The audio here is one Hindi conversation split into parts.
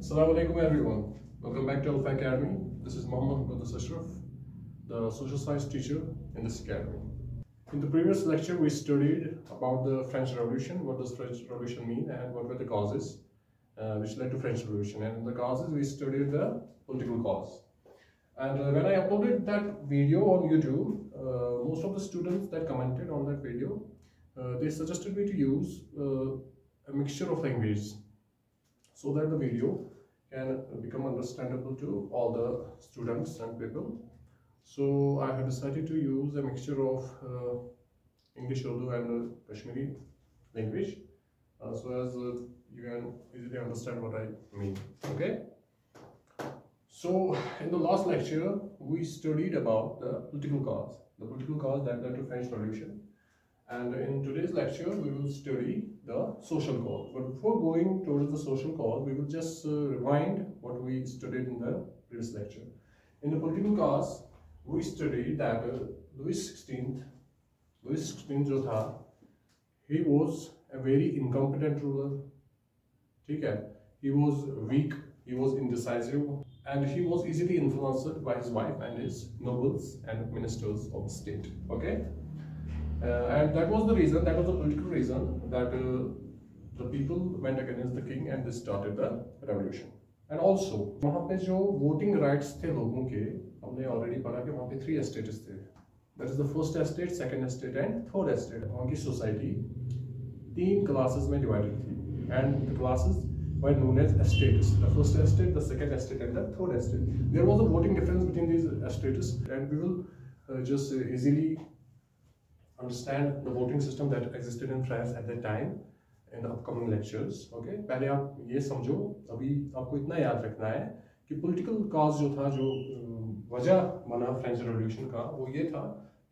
Assalamu alaikum everyone. Welcome back to Alpha Academy. This is Mohammed Qudus Ashraf, the social science teacher in this academy. In the previous lecture, we studied about the French Revolution. What does French Revolution mean, and what were the causes which led to French Revolution? And in the causes, we studied the political cause. And when I uploaded that video on YouTube, most of the students that commented on that video, they suggested me to use a mixture of language, so that the video can become understandable to all the students and people. So I have decided to use a mixture of English, Urdu and Kashmiri language, so as you can easily understand what I mean. Okay. So in the last lecture, we studied about the political cause that led to French Revolution. And in today's lecture, we will study the social cause. But before going towards the social cause, we will just rewind what we studied in the previous lecture. In the political cause, we studied that Louis XVI जो था, he was a very incompetent ruler. ठीक है? He was weak, he was indecisive, and he was easily influenced by his wife and his nobles and ministers of the state. Okay? And that was the reason, that was the political reason that the people went against the king and they started the revolution. And also, वहाँ पे जो voting rights थे लोगों के, हमने already पढ़ा कि वहाँ पे 3 estates थे. That is the first estate, second estate and third estate. वहाँ की society 3 classes में divided थी. And the classes were known as estates. The first estate, the second estate and the third estate. There was a voting difference between these estates, and we will just easily understand the voting system that existed in France at that time in the upcoming lectures. Okay, पहले आप ये समझो, अभी आपको इतना याद रखना है कि political cause जो था, जो वजह बना French Revolution का, वो ये था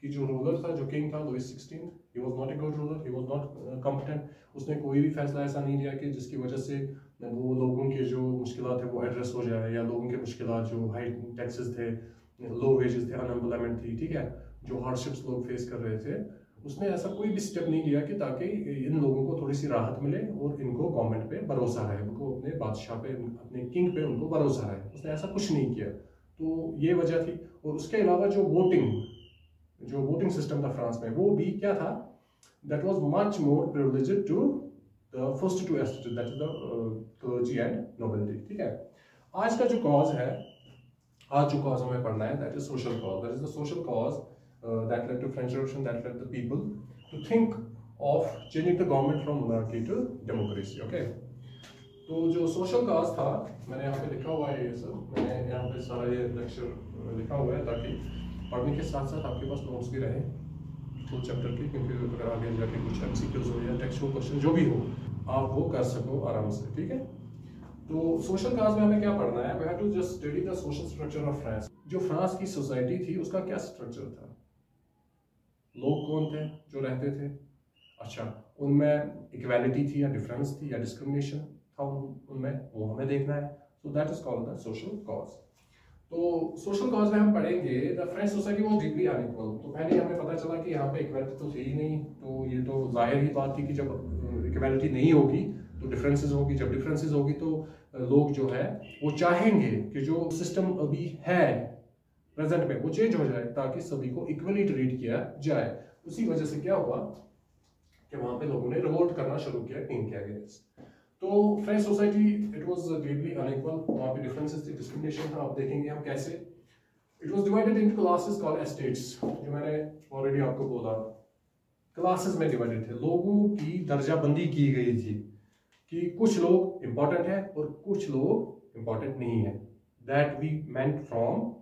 कि जो ruler था, जो king था, Louis XVI, he was not a good ruler, he was not competent. उसने कोई भी फैसला ऐसा नहीं लिया कि जिसकी वजह से वो लोगों के जो मुश्किलात थे वो एड्रेस हो जाए, या लोगों के मुश्किलात जो हाई टैक्सेस थे, लो वेजेस थे, अनएम्प्लॉयमेंट थी, ठीक है, जो हार्डशिप्स लोग फेस कर रहे थे, उसने ऐसा कोई भी स्टेप नहीं लिया कि ताकि इन लोगों को थोड़ी सी राहत मिले और इनको गवर्नमेंट पे भरोसा रहे, उनको अपने बादशाह पे, अपने किंग पे उनको भरोसा रहे. उसने ऐसा कुछ नहीं किया. तो ये वजह थी. और उसके अलावा जो वोटिंग सिस्टम था फ्रांस में, वो भी क्या था, that was much more privileged to the first 2 estates, that is the clergy and nobility. ठीक है. आज का जो कॉज है, आज जो कॉज हमें पढ़ना है, that is social cause. That is the social cause that led to French Revolution, that led the people to think of changing the government from monarchy to democracy. Okay. तो जो सोशल काज था, मैंने यहाँ पे लिखा हुआ है ये सब, मैंने यहाँ पे सारा ये लेक्चर लिखा हुआ है ताकि पढ़ने के साथ साथ आपके पास नोट्स भी रहे फुल चैप्टर की, क्योंकि अगर आगे जाके कुछ MCQs हो या टेक्स्ट क्वेश्चन जो भी हो, आप वो कर सको आराम से. ठीक है. तो सोशल काज में हमें क्या पढ़ना है? We have to just study the social structure of France. जो फ्रांस की सोसाइटी थी उसका क्या स्ट्रक्चर था, लोग कौन थे जो रहते थे, अच्छा उनमें इक्वालिटी थी या डिफरेंस थी या डिस्क्रिमिनेशन था उनमें, वो हमें देखना है. So that is called the social cause. तो सोशल कॉज में हम पढ़ेंगे the French society was deeply unequal. तो पहले हमें पता चला कि यहाँ पे इक्वालिटी तो थी ही नहीं, तो ये तो जाहिर ही बात थी कि जब इक्वालिटी नहीं होगी तो डिफरेंसेस होगी, जब डिफरेंसेस होगी तो लोग जो है वो चाहेंगे कि जो सिस्टम अभी है प्रेजेंट में वो चेंज हो जाए ताकि सभी को इक्वली ट्रीट किया जाए. उसी वजह से क्या हुआ कि वहां पे लोगों ने रिवोल्ट करना शुरू किया किंग के अगेंस्ट. तो French society it was deeply unequal. वहां पे डिफरेंसेस थे, डिस्क्रिमिनेशन था. अब देखेंगे हम कैसे. It was divided into classes called estates. जो मैंने ऑलरेडी आपको बोला, क्लासेस में डिवाइडेड थे, लोगों की दर्जाबंदी की गई थी कि कुछ लोग इंपॉर्टेंट है और कुछ लोग इंपॉर्टेंट नहीं है. That we meant from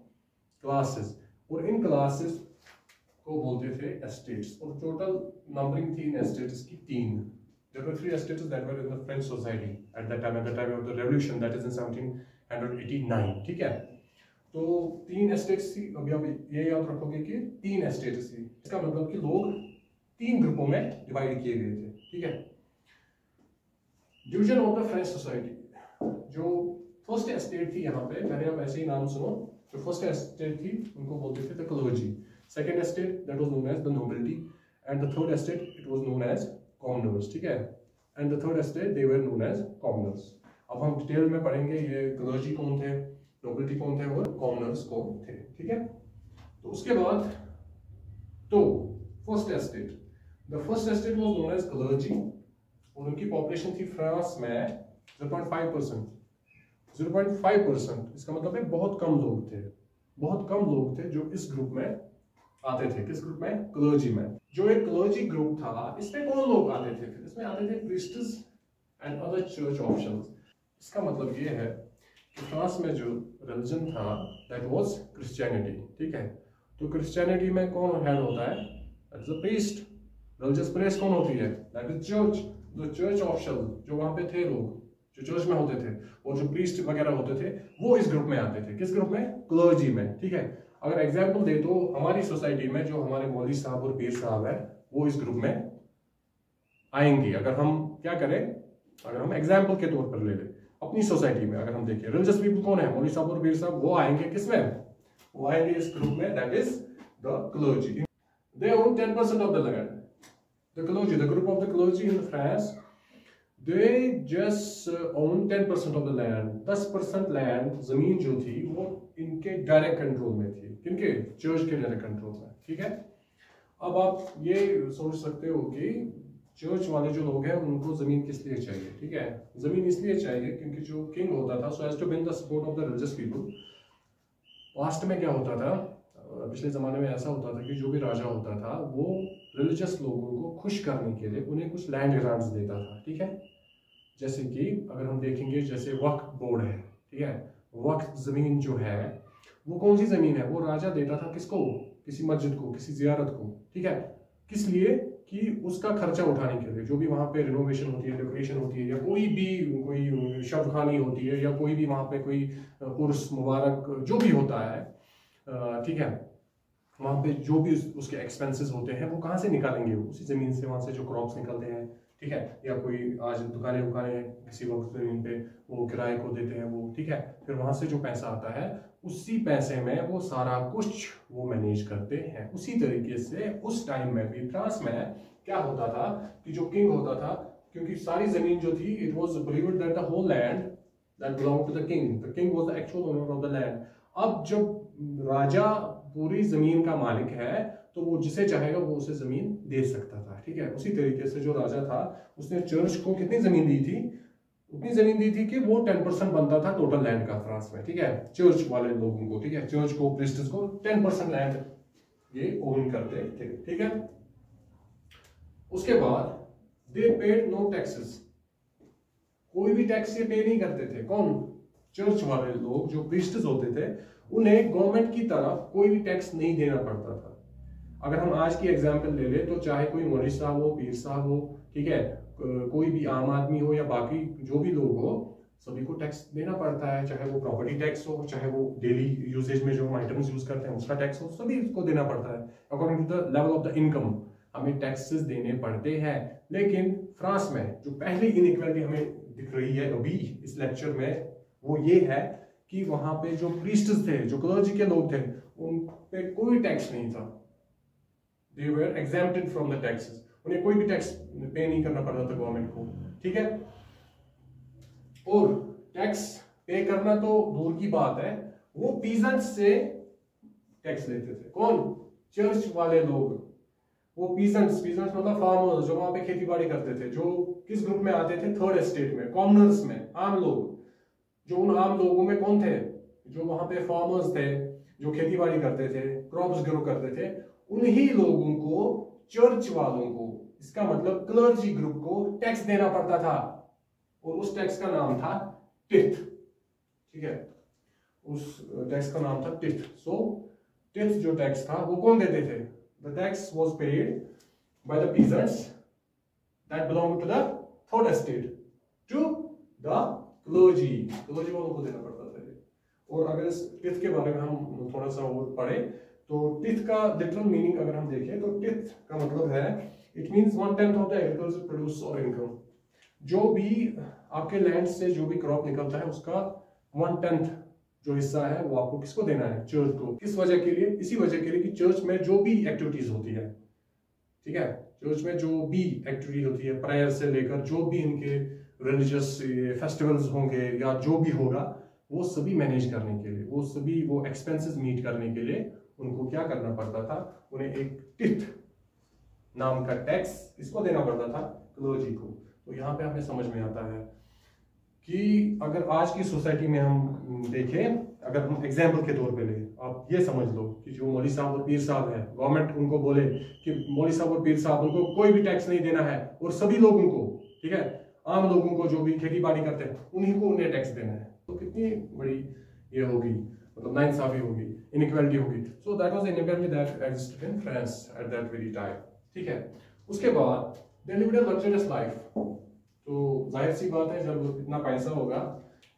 classes. और इन क्लासेस को बोलते थे एस्टेट्स. और टोटल नंबरिंग थी इन एस्टेट्स की 3. There were 3 estates that were in the French society at the time of the revolution, that is in 1789. ठीक है. तो 3 एस्टेट्स थी. अभी आप ये याद रखोगे कि 3 एस्टेट्स थी. इसका मतलब कि लोग 3 ग्रुपों में डिवाइड किए गए थे. ठीक है. Division of the French society. जो फर्स्ट एस्टेट थी यहाँ पे, पहले आप ऐसे ही नाम सुनो. जो फर्स्ट एस्टेट थी उनको बोलते थे the clergy. Second estate that was known as the nobility, and the third estate it was known as commoners. ठीक है. And the third estate they were known as commoners. अब हम डिटेल में पढ़ेंगे ये क्लर्जी कौन थे, नोबिलिटी कौन थे और कॉमनर्स कौन थे, ठीक है। तो उसके बाद तो first estate, the first estate was known as clergy और उनकी पॉपुलेशन थी फ्रांस में 0.5%। 0.5%, इसका मतलब है बहुत कम लोग थे, बहुत कम लोग थे जो इस ग्रुप में आते थे। किस ग्रुप में? क्लर्जी में। जो एक क्लर्जी ग्रुप था इसमें कौन लोग आते थे? फिर इसमें आते थे priests and other church officials. इसका मतलब ये है कि फ्रांस में जो रिलीजन था दैट वाज क्रिश्चियनिटी, ठीक है। तो क्रिश्चियनिटी में कौन हेड होता है? That is a priest. Religious place कौन होती है? That is church. The church official जो वहां पे थे लोग जो चर्च में होते थे और जो प्रीस्ट वगैरह होते थे वो इस ग्रुप में आते थे। किस ग्रुप में? क्लर्जी में, ठीक है। अगर एग्जाम्पल दे तो हमारी सोसाइटी में जो हमारे मौलवी साहब और पीर साहब है वो इस ग्रुप में आएंगे। अगर हम क्या करें, अगर हम एग्जाम्पल के तौर पर ले लें अपनी सोसाइटी में, अगर हम देखें रिलीजियस पीपल कौन है? मौलवी साहब और पीर साहब, वो आएंगे किसमें? वो आएंगे इस ग्रुप में, that is the clergy. They own 10% of the land. The clergy, the group of the clergy in France, they just own 10% of the land। 10% land, जमीन जो थी वो इनके डायरेक्ट कंट्रोल में थी। किनके? चर्च के डायरेक्ट कंट्रोल में, ठीक है। अब आप ये सोच सकते हो कि चर्च वाले जो लोग हैं उनको जमीन किस लिए चाहिए, ठीक है। जमीन इसलिए चाहिए क्योंकि जो किंग होता था, so as to win the support of the religious people, last में क्या होता था, पिछले जमाने में ऐसा होता था कि जो भी राजा होता था वो रिलीजियस लोगों को खुश करने के लिए उन्हें कुछ लैंड ग्रांट्स देता था, ठीक है। जैसे कि अगर हम देखेंगे जैसे वक्फ बोर्ड है, ठीक है। वक्फ जमीन जो है वो कौन सी जमीन है? वो राजा देता था किसको? किसी मस्जिद को, किसी जियारत को, ठीक है। किस लिए? कि उसका खर्चा उठाने के लिए, जो भी वहां पे रिनोवेशन होती है, डेकोरेशन होती है, या कोई शबखानी होती है, या कोई भी वहां पे कोई उर्स मुबारक जो भी होता है, ठीक है, वहां पे जो भी उसके एक्सपेंसेस होते हैं वो कहाँ से निकालेंगे? उसी जमीन से, वहां से जो क्रॉप्स निकलते हैं, ठीक है। या कोई आज दुकानें किसी वक्त जमीन पे वो किराए को देते हैं वो, ठीक है। फिर वहां से जो पैसा आता है उसी पैसे में वो सारा कुछ वो मैनेज करते हैं। उसी तरीके से उस टाइम में भी फ्रांस में क्या होता था कि जो किंग होता था, क्योंकि सारी जमीन जो थी, it was believed that the whole land that belong to the king was the actual owner of the land. अब जब राजा पूरी जमीन का मालिक है तो वो जिसे चाहेगा वो उसे जमीन दे सकता था, ठीक है। उसी तरीके से जो राजा था उसने चर्च को कितनी जमीन दी थी? उतनी जमीन दी थी कि वो 10% बनता था टोटल लैंड का फ्रांस में, ठीक है। चर्च वाले लोगों को, ठीक है, चर्च को, प्रीस्ट्स को 10% लैंड ये ओन करते थे, ठीक है। उसके बाद दे पेड नो टैक्सेस। कोई भी टैक्स ये पे नहीं करते थे। कौन? चर्च वाले लोग जो प्रीस्ट्स होते थे उन्हें गवर्नमेंट की तरफ कोई भी टैक्स नहीं देना पड़ता था। अगर हम आज की एग्जांपल ले ले तो चाहे कोई मौलवी साहब हो, पीर साहब हो, ठीक है, कोई भी आम आदमी हो या बाकी जो भी लोग हो, सभी को टैक्स देना पड़ता है। चाहे वो प्रॉपर्टी टैक्स हो, चाहे वो डेली यूसेज में जो हम आइटम्स यूज करते हैं उसका टैक्स हो, सभी को देना पड़ता है। According to the level of the income हमें टैक्सेस देने पड़ते हैं। लेकिन फ्रांस में जो पहली इनइक्वालिटी हमें दिख रही है अभी इस लेक्चर में वो ये है कि वहां पे जो प्रीस्ट्स थे, जो क्लर्जी के लोग थे, उन पे कोई टैक्स नहीं था। They were exempted from the taxes। उन्हें कोई भी टैक्स पे नहीं करना पड़ता था गवर्नमेंट को, ठीक है। और टैक्स पे करना तो दूर की बात है, वो पीजेंट्स से टैक्स लेते थे। कौन? चर्च वाले लोग। वो पीजेंट्स मतलब फार्मर्स जो वहां पे खेती बाड़ी करते थे, जो किस ग्रुप में आते थे? थर्ड एस्टेट में, कॉमनर्स में, आम लोग। जो उन आम लोगों में कौन थे? जो वहां पे फार्मर्स थे, जो खेती बाड़ी करते थे, क्रॉप्स ग्रो करते थे, उन्हीं लोगों को, चर्च वालों को, इसका मतलब क्लर्जी ग्रुप को टैक्स देना पड़ता था। और उस टैक्स का नाम था टिथ, ठीक है। उस टैक्स का नाम था टिथ। सो टिथ जो टैक्स था वो कौन देते थे? The tax was paid by the peasants that belong to the third estate to the clergy वालों को देना पड़ता था। और अगर इस टिथ के बारे में हम थोड़ा सा और पढ़े तो टिथ का लिटरल मीनिंग अगर हम देखें तो टिथ का मतलब है it means 1/10 of the agriculture produce और इनकम। जो भी आपके लैंड से जो भी क्रॉप निकलता है उसका 1/10 जो हिस्सा है वो आपको किसको देना है? चर्च को। किस वजह के लिए? इसी वजह के लिए कि चर्च में जो भी एक्टिविटीज होती है, ठीक है, चर्च में जो भी एक्टिविटी होती है, प्रेयर से लेकर जो भी इनके रिलीजियस फेस्टिवल्स होंगे या जो भी होगा, वो सभी मैनेज करने के लिए, वो एक्सपेंसेस मीट करने के लिए उनको क्या करना पड़ता था, उन्हें एक टिथ नाम का टैक्स इसको देना पड़ता था, क्लर्जी को। तो यहाँ पे हमें समझ में आता है कि अगर आज की सोसाइटी में हम देखें, अगर हम एग्जाम्पल के तौर पे ले, आप ये समझ लो कि जो मौलवी साहब और पीर साहब है, गवर्नमेंट उनको बोले कि मौलवी साहब और पीर साहब उनको कोई भी टैक्स नहीं देना है, और सभी लोगों को, ठीक है, आम लोगों को जो भी खेती बाड़ी करते हैं उन्हीं को उन्हें टैक्स देना है, तो कितनी बड़ी ये होगी, मतलब नाइंसाफी होगी, इनइक्वालिटी होगी। So that was inequality that existed in France at that very time, ठीक है। उसके बाद they lived a luxurious life. तो जाहिर सी बात है, जब इतना पैसा होगा,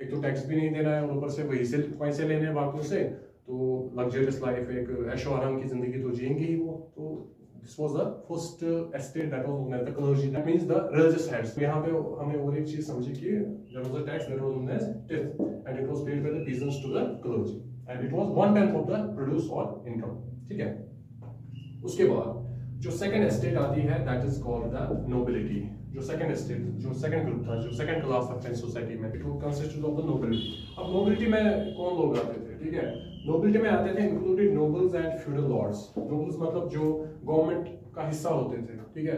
एक तो टैक्स भी नहीं देना है और ऊपर से वही से पैसे लेने हैं बाकियों से, तो लग्जरियस लाइफ, एक ऐशो आराम की जिंदगी तो जिएंगे ही वो। तो this was the first estate that was known as the clergy, that means the religious heads. यहाँ पे हमें और एक चीज समझी कि there was a tax that was known as tithe and it was paid by the peasants to the clergy and it was 1/10 of the produce और इनकम, ठीक है। उसके बाद जो सेकंड एस्टेट आती है, that is called the nobility. जो सेकंड एस्टेट, जो सेकंड ग्रुप था, जो सेकंड क्लास था फ्रेंच सोसाइटी में, it was consisted of the nobility. अब नोबिलिटी में कौन लोग आते थे, ठीक है। नोबिलिटी में आते थे included nobles and feudal lords. Nobles मतलब जो गवर्नमेंट का हिस्सा होते थे, ठीक है।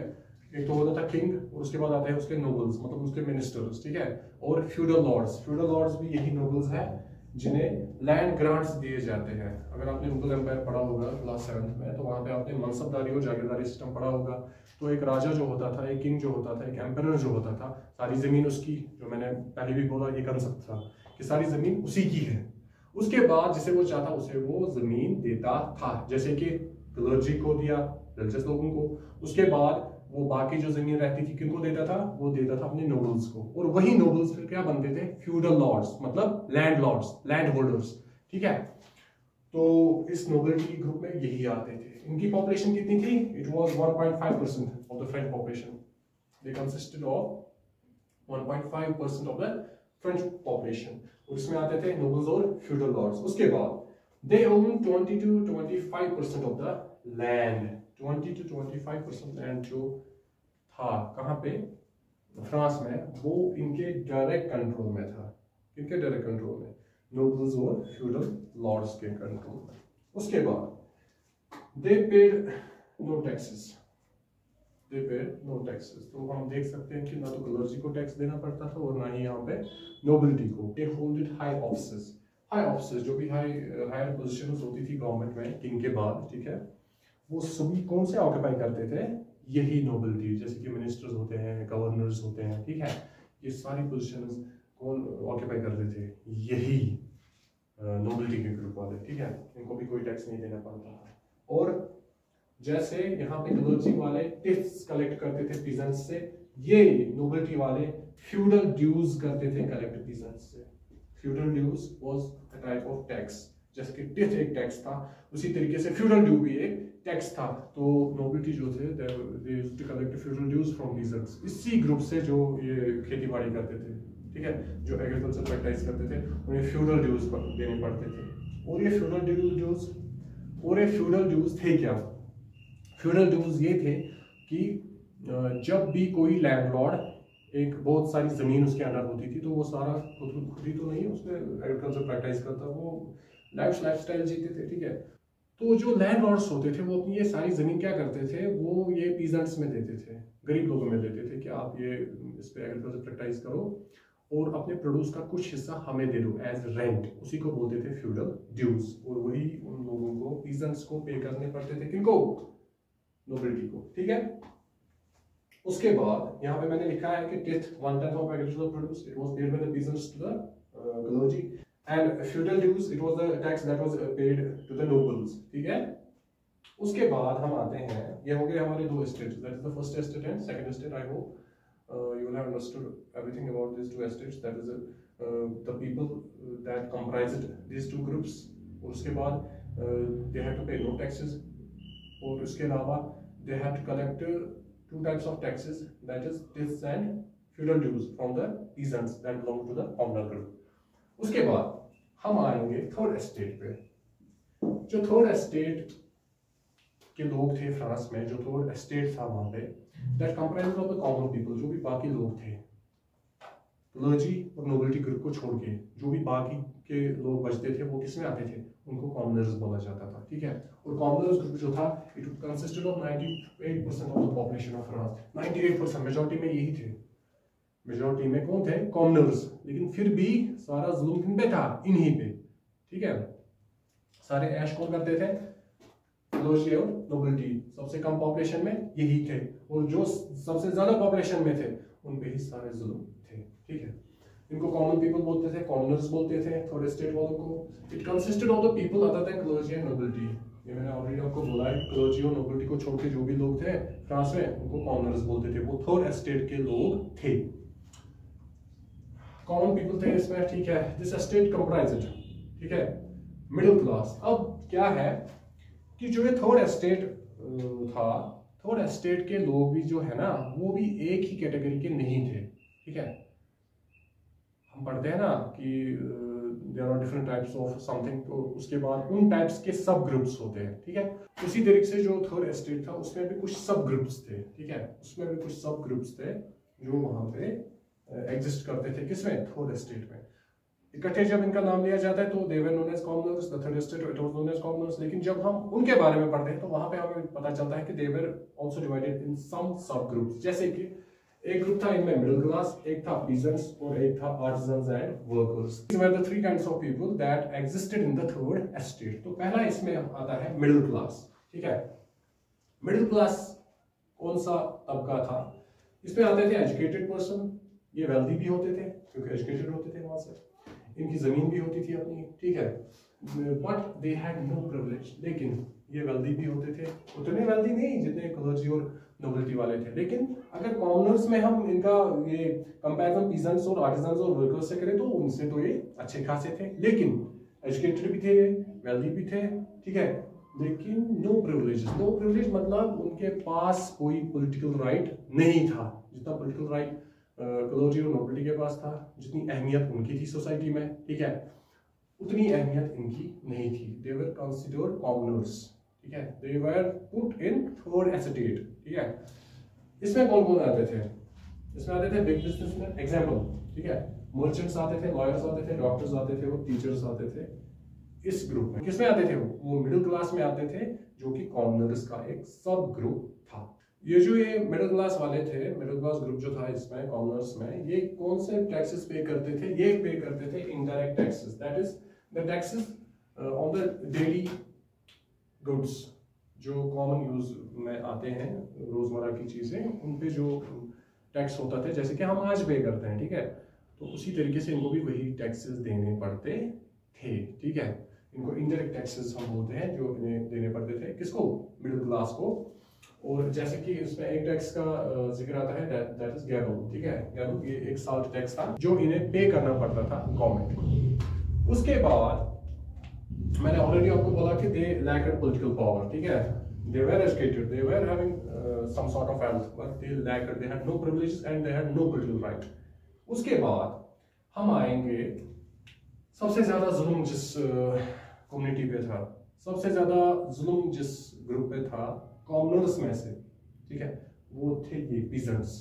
एक तो होता था किंग और उसके बाद आते हैं उसके नोबल्स, मतलब उसके मिनिस्टर्स, ठीक है। और फ्यूडल लॉर्ड्स भी यही नोबल्स है जिन्हें लैंड ग्रांट्स दिए जाते हैं। अगर आपने मुगल एम्पायर पढ़ा होगा क्लास 7 में, तो वहाँ पे आपने मनसबदारी और जागीरदारी सिस्टम पढ़ा होगा। तो एक राजा जो होता था, एक किंग जो होता था, एक एम्परर जो होता था, सारी जमीन उसकी, जो मैंने पहले भी बोला ये कंसेप्ट था कि सारी जमीन उसी की है। उसके बाद जिसे वो चाहता उसे वो जमीन देता था, जैसे कि क्लर्जी को दिया, रिलीजियस लोगों को। उसके बाद वो बाकी जो जमीन रहती थी किनको देता था, वो देता था अपने नोबल्स को, और वही नोबल्स फिर क्या बनते थे, फ्यूडल लॉर्ड्स, मतलब लैंड लॉर्ड्स, लैंड होल्डर्स, ठीक है। तो इस नोबिलिटी ग्रुप में यही आते थे। इनकी पॉपुलेशन कितनी थी, it was 1.5% of the French population. They consisted of 1.5% of the French population, और इसमें आते थे नोबल्स और फ्यूडल लॉर्ड्स। उसके बाद they own 20 to 25% of the land. 20 to 25% land जो था कहाँ पे, फ्रांस में, वो इनके डायरेक्ट कंट्रोल में था। इनके डायरेक्ट कंट्रोल में, नोबल्स और फ्यूडल लॉर्ड्स के कंट्रोल में। उसके बाद दे पेड नो टैक्सेस, तो हम देख सकते हैं कि ना तो क्लर्जी को टैक्स देना पड़ता था और ना ही यहाँ पे नोबिलिटी को। दे होल्डेड हाई ऑफिसेस, जो भी हायर पोजीशंस होती थी गवर्नमेंट में किंग के बाद, ठीक है, वो सभी कौन से ऑक्यूपाई करते थे, यही नोबिलिटी, जैसे कि मिनिस्टर्स होते हैं, गवर्नर्स होते हैं, ठीक है। ये सारी पोजीशंस कौन ऑक्यूपाई करते थे, यही नोबिलिटी के ग्रुप वाले, ठीक है। इनको भी कोई टैक्स नहीं देना पड़ता था। और जैसे यहाँ पे क्लर्जी वाले टैक्स कलेक्ट करते थे पीजेंट्स से, ये नोबिलिटी वाले फ्यूडल ड्यूज करते थे कलेक्ट पीजेंट्स से। Feudal dues was a type of tax, जैसे कि टिथ एक टैक्स था, उसी तरीके से फ्यूडल ड्यू भी एक टैक्स था। तो नोबिलिटी जो थे they used to collect feudal dues from peasants, इसी ग्रुप से जो ये खेती बाड़ी करते थे, ठीक है, जो एग्रीकल्चर प्रैक्टिस करते थे, उन्हें फ्यूडल ड्यूज देने पड़ते थे। और ये फ्यूडल ड्यूज थे क्या, फ्यूडल ड्यूज ये थे कि जब भी कोई लैंडलॉर्ड, एक बहुत सारी जमीन उसके अंडर होती थी, तो वो सारा खुद ही तो नहीं उसमें एग्रीकल्चर प्रैक्टिस करता, वो लाइफस्टाइल जीते थे, ठीक है। तो जो लैंडलॉर्ड्स होते थे वो अपनी ये सारी जमीन क्या करते थे, वो ये पीजेंट्स में देते थे, गरीब लोगों में देते थे कि आप ये इस पे एग्रीकल्चर प्रैक्टिस करो और अपने प्रोड्यूस का कुछ हिस्सा हमें दे दो एज रेंट, उसी को बोलते थे फ्यूडल ड्यूज। और वही उन लोगों को, पीजेंट्स को पे करने पड़ते थे, किनको, नोबिलिटी को, ठीक है। उसके बाद यहाँ पे मैंने लिखा है कि tithe 1/10 of agricultural produce, it was paid by the peasants to the clergy, and feudal dues, it was the tax that was paid to the nobles, ठीक है। उसके बाद हम आते हैं, ये हो गए हमारे दो estates, that is the first estate and second estate. I hope you will have understood everything about these two estates, that is the people that comprised these two groups. और उसके बाद they had to pay no taxes, और उसके अलावा they had to collect two types of taxes, that is tithes and feudal dues from the peasants that belong to the communal group. उसके बाद हम आएंगे थर्ड एस्टेट पे। जो थर्ड एस्टेट के लोग थे फ्रांस में, जो थर्ड एस्टेट था वहां पे, that comprised of the common people, जो भी बाकी लोग थे, क्लर्जी और नोबिलिटी ग्रुप को छोड़ के जो भी बाकी के लोग बचते थे वो किस में आते थे, उनको कॉमनर्स बोला जाता था, ठीक है। और कॉमनर्स ग्रुप जो था it consisted of 98% of the population of France. 98% majority में यही थे, मेजॉरिटी में कौन थे, कॉमनर्स। लेकिन फिर भी सारा जुल्म किन पे था, इन्हीं पे, ठीक है। सारे ऐश कौन करते थे, क्लर्जी और नोबिलिटी। सबसे कम पॉपुलेशन में यही थे, और जो सबसे ज्यादा पॉपुलेशन में थे उन पे ही सारे जुल्म थे, ठीक है। इनको कॉमन पीपल बोलते थे, कॉमनर्स बोलते थे थर्ड स्टेट वालों को। It consisted of the people other than clergy and nobility. ये मैंने ऑलरेडी आपको बोला है, क्लर्जी और नोबिलिटी को छोड़ के जो भी लोग थे फ्रांस में उनको कॉमनर्स बोलते थे, वो थर्ड स्टेट के लोग थे। कॉमन पीपल थे इसमें, ठीक है। दिस स्टेट कंप्राइज्ड, ठीक है, मिडिल क्लास। अब क्या है कि जो ये थर्ड स्टेट था, थर्ड स्टेट के लोग भी जो है ना वो भी एक ही कैटेगरी के नहीं थे, ठीक है। हम पढ़ते हैं ना कि there are different types of something, तो उसके बाद उन टाइप्स के सब ग्रुप्स होते हैं, ठीक है। उसी तरीके से जो थर्ड स्टेट था उसमें भी कुछ सब ग्रुप्स थे, ठीक है। उसमें भी कुछ सब ग्रुप्स थे जो वहां पे एग्जिस्ट करते थे, किसमें, थर्ड स्टेट में। इकट्ठे जब इनका नाम लिया जाता है तो they were known as commoners, the third state it was known as commoners. लेकिन जब हम उनके बारे में पढ़ते हैं तो वहां पे हमें पता चलता है कि दे वर आल्सो डिवाइडेड इन सम सब ग्रुप्स। जैसे कि एक ग्रुप था इनमें मिडिल क्लास, एक था पीजेंट्स और एक था artisans and workers. These were the three kinds of people that existed in the third estate। तो पहला इसमें आता है मिडिल क्लास, ठीक है। मिडिल क्लास कौन सा तबका था, इसमें आते थे एजुकेटेड पर्सन, ये वेल्दी भी होते थे क्योंकि एजुकेटेड होते थे वहां से, इनकी जमीन भी होती थी अपनी, ठीक है। But they had no privilege, लेकिन ये वेल्दी भी होते थे, उतने वेल्दी नहीं जितने क्लर्जी और नोबिलिटी वाले थे। लेकिन अगर कॉमनर्स में हम इनका ये कंपैरिजन पीजेंट्स और आर्टिजन्स और वर्कर्स से करें तो उनसे तो ये अच्छे खासे थे, लेकिन एजुकेटेड भी थे, वेल्दी भी थे, ठीक है। लेकिन नो प्रिविलेज, नो प्रिविलेज मतलब उनके पास कोई पॉलिटिकल राइट नहीं था, जितना पॉलिटिकल राइट क्लर्जी और नोबिलिटी के पास था, जितनी अहमियत उनकी थी सोसाइटी में, ठीक है, उतनी अहमियत इनकी नहीं थी। दे वर कंसिडर्ड कॉमनर्स, ठीक है। They were put in third estate, ठीक है। इसमें कौन कौन आते थे, इसमें आते थे बिग बिजनेसमैन, एग्जांपल, ठीक है, मर्चेंट्स आते थे, लॉयर्स आते थे, डॉक्टर्स आते थे और टीचर्स आते थे। इस ग्रुप में किसमें आते थे, वो मिडिल क्लास में आते थे, जो कि कॉमनर्स का एक सब ग्रुप था। ये जो ये मिडिल क्लास वाले थे, मिडिल क्लास ग्रुप जो था इसमें कॉमनर्स में, ये कौन से टैक्सेस पे करते थे, ये पे करते थे indirect taxes, that is the taxes on the daily goods जो कॉमन यूज में आते हैं, रोजमर्रा की चीजें, उन पे जो टैक्स होता था, जैसे कि हम आज पे करते हैं, ठीक है। तो उसी तरीके से इनको भी वही टैक्सेस देने पड़ते थे, ठीक है। इनको इनडायरेक्ट टैक्सेस हम बोलते हैं, जो इन्हें देने पड़ते थे, किसको, मिडिल क्लास को। और जैसे कि इसमें एक टैक्स का जिक्र आता है, दैट इज गैबल, ठीक है। गैबल ये एक साल्ट टैक्स था जो इन्हें पे करना पड़ता था गवर्नमेंट को। उसके बाद मैंने ऑलरेडी आपको बोला कि दे लैक्ड पॉलिटिकल पावर, ठीक है। They were educated, they were having some sort of wealth, but they lacked, they had no privileges and they had no political right. उसके बाद हम आएंगे, सबसे ज्यादा जुल्म जिस कम्युनिटी पे था, सबसे ज्यादा जुल्म जिस ग्रुप पे था कॉमनर्स में से, ठीक है, वो थे ये पीजेंट्स।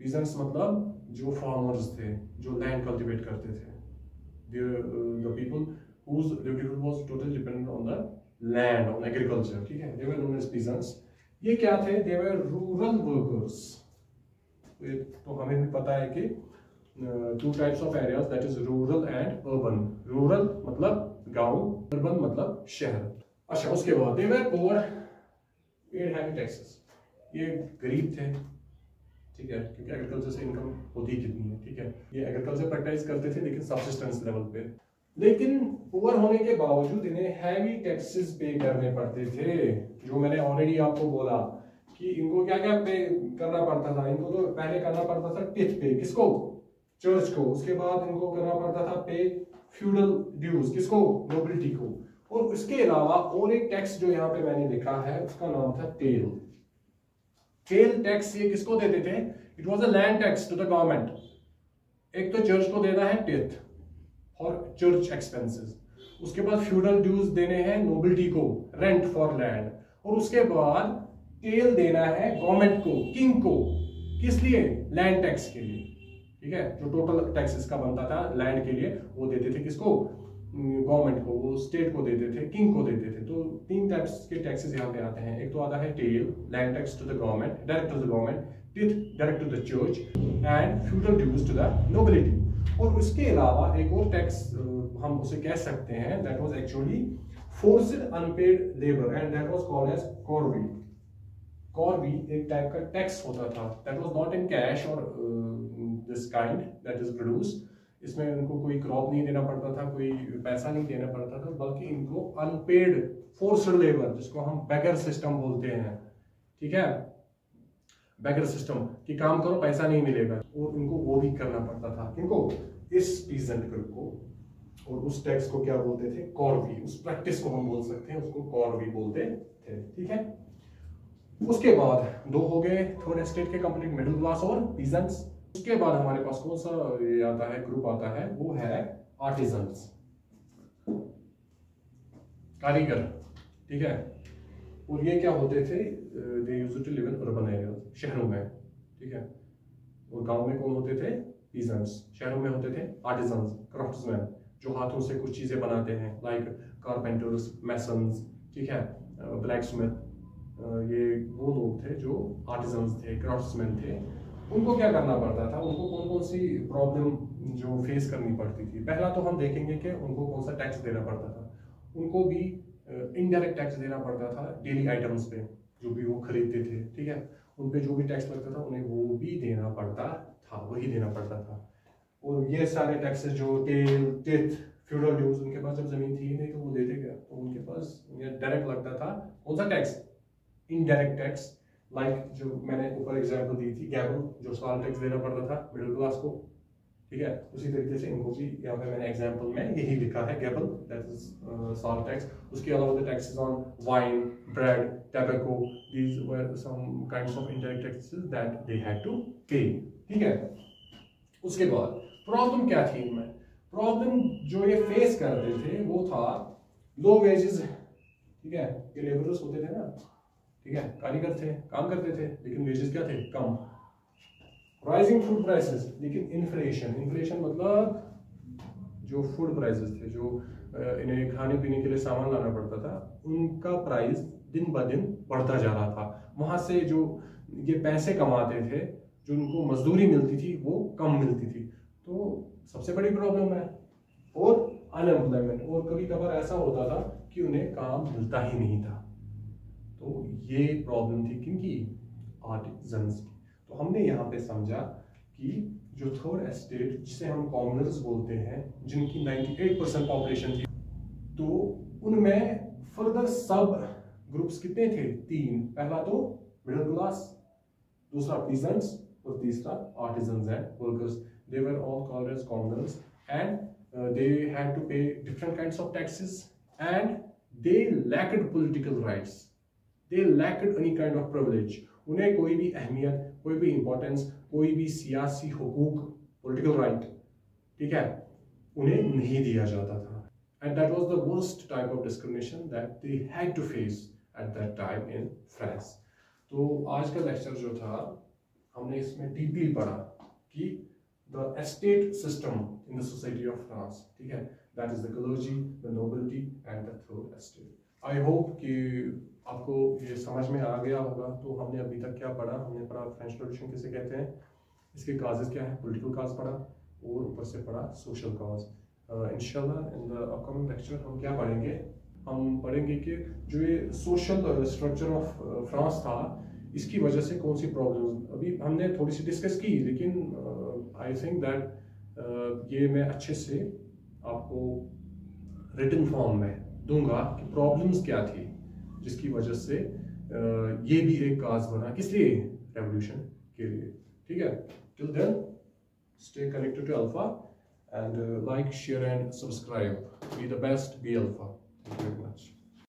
पीजेंट्स मतलब जो फार्मर्स थे, जो लैंड कल्टीवेट करते थे, the people whose livelihood was totally dependent on the land, on agriculture, ठीक है, they were known as peasants। ये क्या थे, they were rural workers। तो हमें भी पता है कि two types of areas, that is rural and urban। rural मतलब गांव, urban मतलब शहर। अच्छा, उसके बाद they were poor, paid heavy taxes। ये गरीब थे, ठीक है, क्योंकि एग्रीकल्चर से इनकम होती कितनी है, ठीक है। ये एग्रीकल्चर प्रैक्टिस करते थे लेकिन सब्सिस्टेंस लेवल पे। लेकिन पुअर होने के बावजूद इन्हें हैवी टैक्सेस पे करने पड़ते थे, जो मैंने ऑलरेडी आपको बोला कि इनको क्या क्या पे करना पड़ता था। इनको तो पहले करना पड़ता था टिथ पे, किसको, चर्च को। उसके बाद इनको करना पड़ता था पे फ्यूडल ड्यूज, किसको, नोबिलिटी को। और उसके अलावा और एक टैक्स जो यहाँ पे मैंने लिखा है उसका नाम था टेल। टेल टैक्स ये किसको देते थे, it was a land tax to the government. एक तो चर्च को देना है टेथ फॉर चर्च एक्सपेंसेस, उसके बाद फ्यूडल ड्यूज देने हैं नोबिलिटी को, रेंट फॉर लैंड, और उसके बाद टेल देना है गवर्नमेंट को, किंग को, किस लिए, लैंड टैक्स के लिए, ठीक है। जो टोटल टैक्स इसका बनता था लैंड के लिए वो देते थे किसको, गवर्नमेंट को, वो स्टेट को देते थे, किंग को देते थे। तो 3 टाइप्स के टैक्सेस यहाँ पे आते हैं। एक तो आता है taille, land tax to the government, direct to the government, tithe direct to the church, and feudal dues to the nobility. और उसके अलावा एक और टैक्स हम उसे कह सकते हैं, that was actually forced unpaid labour and that was called as corvee. Corvee एक टाइप का टैक्स होता था, that was not in cash और this kind that is produced. इसमें उनको कोई क्रॉप नहीं देना पड़ता था, कोई पैसा नहीं देना पड़ता था, बल्कि इनको अनपेड फोर्स्ड लेबर, जिसको हम बेगर सिस्टम बोलते हैं, ठीक है, बेगर सिस्टम कि काम करो पैसा नहीं मिलेगा, और इनको वो भी करना पड़ता था। इनको इस पीजेंट ग्रुप को, और उस टैक्स को क्या बोलते थे, कॉर्वी। उस प्रैक्टिस को हम बोल सकते हैं, उसको कॉर्वी बोलते थे, ठीक है। उसके बाद 2 हो गए थर्ड एस्टेट के कंप्लीट, मिडिल क्लास और पीजेंट्स। उसके बाद हमारे पास कौन सा ये आता है, ग्रुप आता है, वो है आर्टिजन्स, कारीगर, ठीक है। और ये क्या होते थे, they used to live in urban areas, शहरों में, ठीक है। और गांव में कौन होते थे, पीजेंट्स। शहरों में होते थे आर्टिजन्स, क्राफ्ट्समैन, जो हाथों से कुछ चीजें बनाते हैं, लाइक कारपेंटर्स, मैसन्स, ठीक है, ब्लैकस्मिथ। ये वो लोग थे जो आर्टिजन्स थे, क्राफ्ट्समैन थे। उनको क्या करना पड़ता था, उनको कौन कौन सी प्रॉब्लम जो फेस करनी पड़ती थी। पहला तो हम देखेंगे कि उनको कौन सा टैक्स देना पड़ता था। उनको भी इनडायरेक्ट टैक्स देना पड़ता था डेली आइटम्स पे, जो भी वो खरीदते थे, ठीक है। उन पे जो भी टैक्स लगता था उन्हें वो भी देना पड़ता था, वही देना पड़ता था। और ये सारे टैक्सेस जो टेल, टिथ, फ्यूडल ड्यूज, उनके पास जब जमीन थी नहीं तो वो देते क्या, तो उनके पास डायरेक्ट लगता था कौन सा टैक्स, इनडायरेक्ट टैक्स। लाइक जो मैंने ऊपर एग्जांपल दी थी, गैबल, जो साल टैक्स देना पड़ता था मिडिल क्लास को, ठीक है। उसी तरीके से इनको भी यहाँ पे मैंने एग्जांपल में यही लिखा है, gabelle, that is salt tax. उसके अलावा the taxes on wine, bread, tobacco, these were some kinds of indirect taxes that they had to pay, ठीक है। उसके बाद प्रॉब्लम क्या थी इनमें, प्रॉब्लम जो ये फेस करते थे वो था लो वेजेस, ठीक है। ये लेबरर्स होते थे ना, ठीक है, कारीगर थे, काम करते थे, लेकिन वेजेस क्या थे, कम। राइजिंग फूड प्राइसेस, लेकिन इन्फ्लेशन मतलब जो फूड प्राइसेस थे, जो इन्हें खाने पीने के लिए सामान लाना पड़ता था, उनका प्राइस दिन ब दिन बढ़ता जा रहा था। वहां से जो ये पैसे कमाते थे, जो उनको मजदूरी मिलती थी वो कम मिलती थी, तो सबसे बड़ी प्रॉब्लम है। और अनएम्प्लॉयमेंट, और कभी कभार ऐसा होता था कि उन्हें काम मिलता ही नहीं था। तो ये प्रॉब्लम थी किनकी, आर्टिजन्स की। तो हमने यहाँ पे समझा कि जो थर्ड एस्टेट, जिसे हम कॉमनर्स बोलते हैं, जिनकी 98% पॉपुलेशन थी, तो उनमें फर्दर सब ग्रुप्स कितने थे, 3। पहला तो मिडिल क्लास, दूसरा पीजेंट्स, और तीसरा artisans and workers. They were all called as commoners and they had to pay different kinds of taxes and they lacked political rights, they lacked any kind of privilege। उन्हें कोई भी अहमियत, कोई भी इंपॉर्टेंस, कोई भी सियासी हुकूक, पॉलिटिकल राइट, ठीक है, उन्हें नहीं दिया जाता था। And that was the worst type of discrimination that they had to face at that time in France. तो आज का लेक्चर जो था, हमने इसमें डीपली पढ़ा कि the estate system in the society of France, ठीक है, that is the clergy, the nobility and the third estate। I hope कि आपको ये समझ में आ गया होगा। तो हमने अभी तक क्या पढ़ा, हमने पढ़ा फ्रेंच रेवोल्यूशन किसे कहते हैं, इसके काजेस क्या है, पॉलिटिकल काज पढ़ा, और ऊपर से पढ़ा सोशल काज। इंशाल्लाह इन द अपकमिंग लेक्चर हम क्या पढ़ेंगे, हम पढ़ेंगे कि जो ये सोशल स्ट्रक्चर ऑफ फ्रांस था, इसकी वजह से कौन सी प्रॉब्लम्स, अभी हमने थोड़ी सी डिस्कस की, लेकिन आई थिंक दैट ये मैं अच्छे से आपको रिटन फॉर्म में दूंगा कि प्रॉब्लम्स क्या थी, जिसकी वजह से ये भी एक काज बना, किस लिए, रेवोल्यूशन के लिए, ठीक है। Till then stay connected to Alpha and like, share and subscribe. Be the best, be alpha.